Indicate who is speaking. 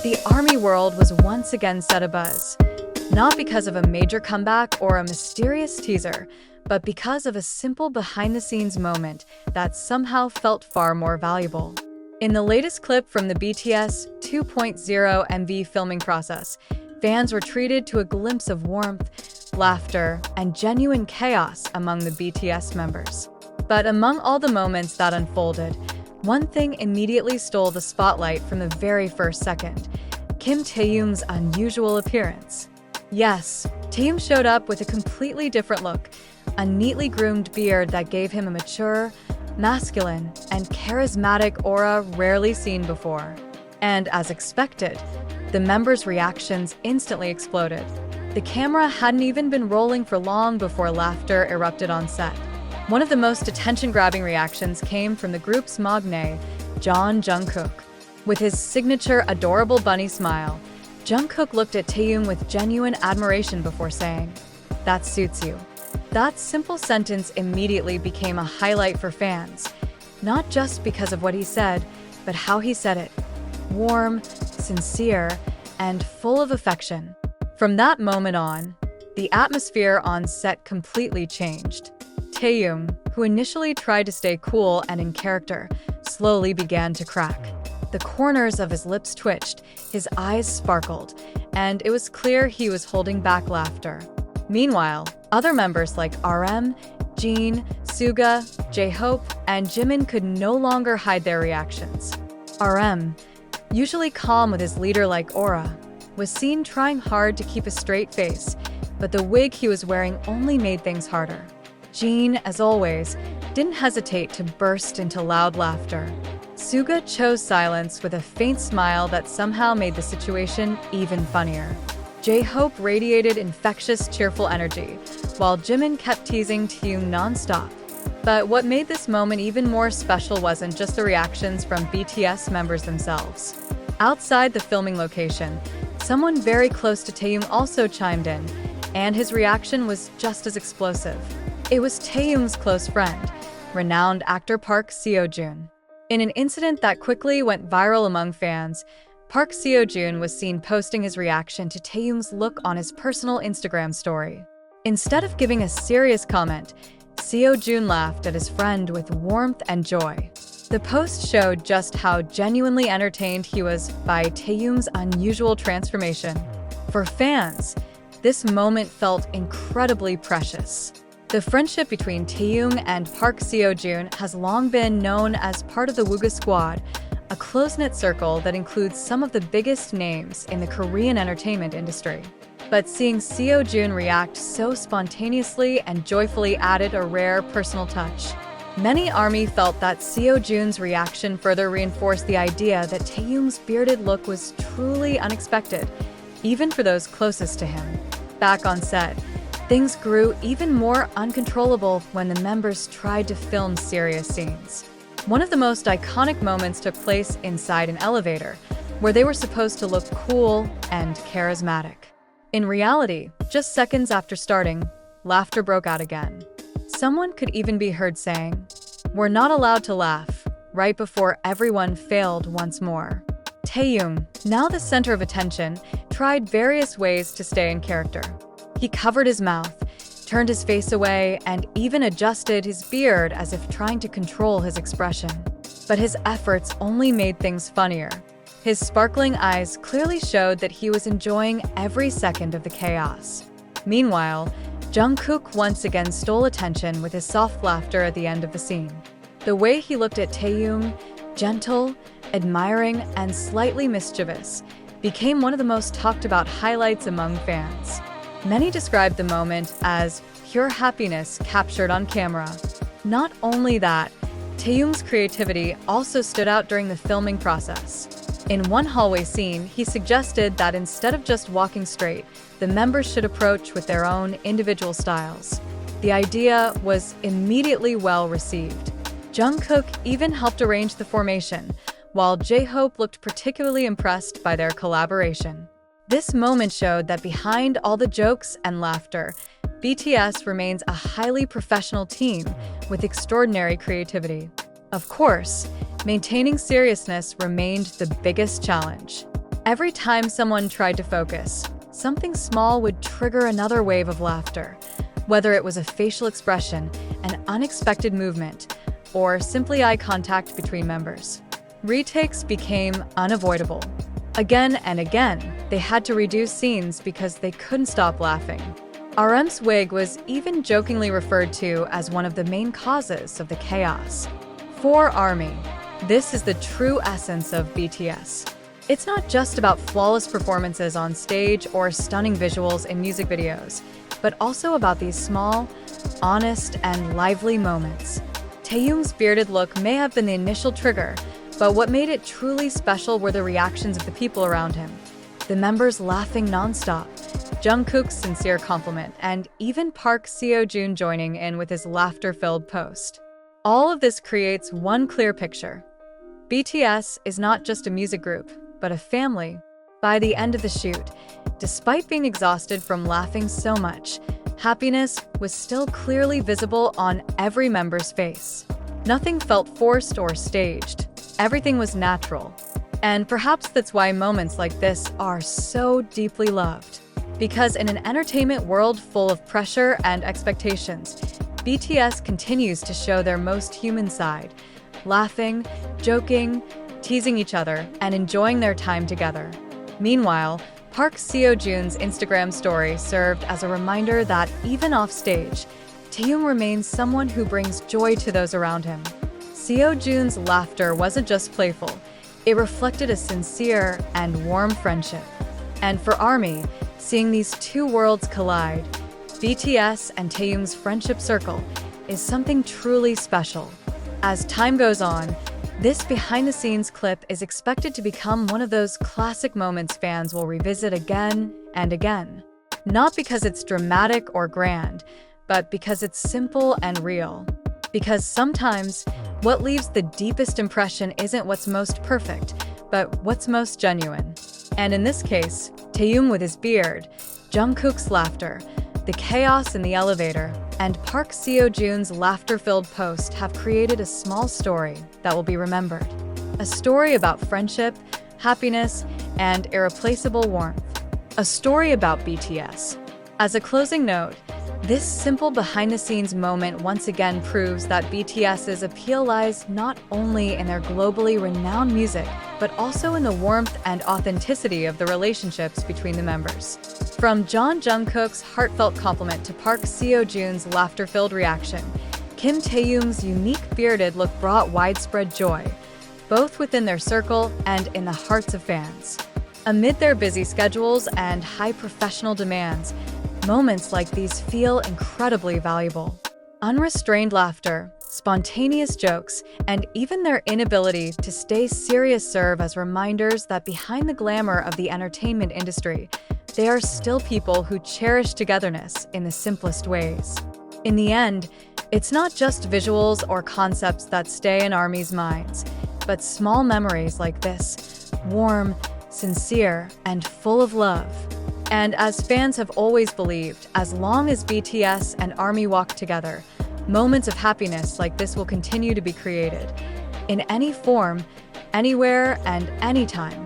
Speaker 1: The ARMY world was once again set abuzz, not because of a major comeback or a mysterious teaser, but because of a simple behind-the-scenes moment that somehow felt far more valuable. In the latest clip from the BTS 2.0 MV filming process, fans were treated to a glimpse of warmth, laughter, and genuine chaos among the BTS members. But among all the moments that unfolded, one thing immediately stole the spotlight from the very first second: Kim Taehyung's unusual appearance. Yes, Taehyung showed up with a completely different look, a neatly groomed beard that gave him a mature, masculine, and charismatic aura rarely seen before. And as expected, the members' reactions instantly exploded. The camera hadn't even been rolling for long before laughter erupted on set. One of the most attention-grabbing reactions came from the group's magnate, Jungkook. With his signature adorable bunny smile, Jungkook looked at Taehyung with genuine admiration before saying, "That suits you." That simple sentence immediately became a highlight for fans, not just because of what he said, but how he said it: warm, sincere, and full of affection. From that moment on, the atmosphere on set completely changed. Taehyung, who initially tried to stay cool and in character, slowly began to crack. The corners of his lips twitched, his eyes sparkled, and it was clear he was holding back laughter. Meanwhile, other members like RM, Jin, Suga, Jhope, and Jimin could no longer hide their reactions. RM, usually calm with his leader-like aura, was seen trying hard to keep a straight face, but the wig he was wearing only made things harder. Jin, as always, didn't hesitate to burst into loud laughter. Suga chose silence with a faint smile that somehow made the situation even funnier. Jhope radiated infectious, cheerful energy, while Jimin kept teasing Taehyung non-stop. But what made this moment even more special wasn't just the reactions from BTS members themselves. Outside the filming location, someone very close to Taehyung also chimed in, and his reaction was just as explosive. It was Taehyung's close friend, renowned actor Seo Jun. In an incident that quickly went viral among fans, Seo Jun was seen posting his reaction to Taehyung's look on his personal Instagram story. Instead of giving a serious comment, Seo Jun laughed at his friend with warmth and joy. The post showed just how genuinely entertained he was by Taehyung's unusual transformation. For fans, this moment felt incredibly precious. The friendship between Taehyung and Seo Jun has long been known as part of the Wooga Squad, a close-knit circle that includes some of the biggest names in the Korean entertainment industry. But seeing Seo Jun react so spontaneously and joyfully added a rare personal touch. Many ARMY felt that Seo Jun's reaction further reinforced the idea that Taehyung's bearded look was truly unexpected, even for those closest to him. Back on set, things grew even more uncontrollable when the members tried to film serious scenes. One of the most iconic moments took place inside an elevator, where they were supposed to look cool and charismatic. In reality, just seconds after starting, laughter broke out again. Someone could even be heard saying, "We're not allowed to laugh," right before everyone failed once more. Taehyung, now the center of attention, tried various ways to stay in character. He covered his mouth, turned his face away, and even adjusted his beard as if trying to control his expression. But his efforts only made things funnier. His sparkling eyes clearly showed that he was enjoying every second of the chaos. Meanwhile, Jungkook once again stole attention with his soft laughter at the end of the scene. The way he looked at Taehyung, gentle, admiring, and slightly mischievous, became one of the most talked about highlights among fans. Many described the moment as pure happiness captured on camera. Not only that, Taehyung's creativity also stood out during the filming process. In one hallway scene, he suggested that instead of just walking straight, the members should approach with their own individual styles. The idea was immediately well received. Jungkook even helped arrange the formation, while Jhope looked particularly impressed by their collaboration. This moment showed that behind all the jokes and laughter, BTS remains a highly professional team with extraordinary creativity. Of course, maintaining seriousness remained the biggest challenge. Every time someone tried to focus, something small would trigger another wave of laughter, whether it was a facial expression, an unexpected movement, or simply eye contact between members. Retakes became unavoidable. Again and again, they had to redo scenes because they couldn't stop laughing. RM's wig was even jokingly referred to as one of the main causes of the chaos. For ARMY, this is the true essence of BTS. It's not just about flawless performances on stage or stunning visuals in music videos, but also about these small, honest, and lively moments. Taehyung's bearded look may have been the initial trigger, but what made it truly special were the reactions of the people around him. The members laughing nonstop, Jungkook's sincere compliment, and even Seo Jun joining in with his laughter-filled post. All of this creates one clear picture. BTS is not just a music group, but a family. By the end of the shoot, despite being exhausted from laughing so much, happiness was still clearly visible on every member's face. Nothing felt forced or staged. Everything was natural. And perhaps that's why moments like this are so deeply loved. Because in an entertainment world full of pressure and expectations, BTS continues to show their most human side, laughing, joking, teasing each other, and enjoying their time together. Meanwhile, Seo Jun's Instagram story served as a reminder that even off stage, Taehyung remains someone who brings joy to those around him. Seo Jun's laughter wasn't just playful, it reflected a sincere and warm friendship. And for ARMY, seeing these two worlds collide, BTS and Taehyung's friendship circle, is something truly special. As time goes on, this behind-the-scenes clip is expected to become one of those classic moments fans will revisit again and again. Not because it's dramatic or grand, but because it's simple and real. Because sometimes, what leaves the deepest impression isn't what's most perfect, but what's most genuine. And in this case, Taehyung with his beard, Jungkook's laughter, the chaos in the elevator, and Seo Jun's laughter-filled post have created a small story that will be remembered. A story about friendship, happiness, and irreplaceable warmth. A story about BTS. As a closing note, this simple behind-the-scenes moment once again proves that BTS's appeal lies not only in their globally renowned music, but also in the warmth and authenticity of the relationships between the members. From Jungkook's heartfelt compliment to Seo Jun's laughter-filled reaction, Kim Taehyung's unique bearded look brought widespread joy, both within their circle and in the hearts of fans. Amid their busy schedules and high professional demands, moments like these feel incredibly valuable. Unrestrained laughter, spontaneous jokes, and even their inability to stay serious serve as reminders that behind the glamour of the entertainment industry, they are still people who cherish togetherness in the simplest ways. In the end, it's not just visuals or concepts that stay in ARMY's minds, but small memories like this, warm, sincere, and full of love. And as fans have always believed, as long as BTS and ARMY walk together, moments of happiness like this will continue to be created. In any form, anywhere, and anytime.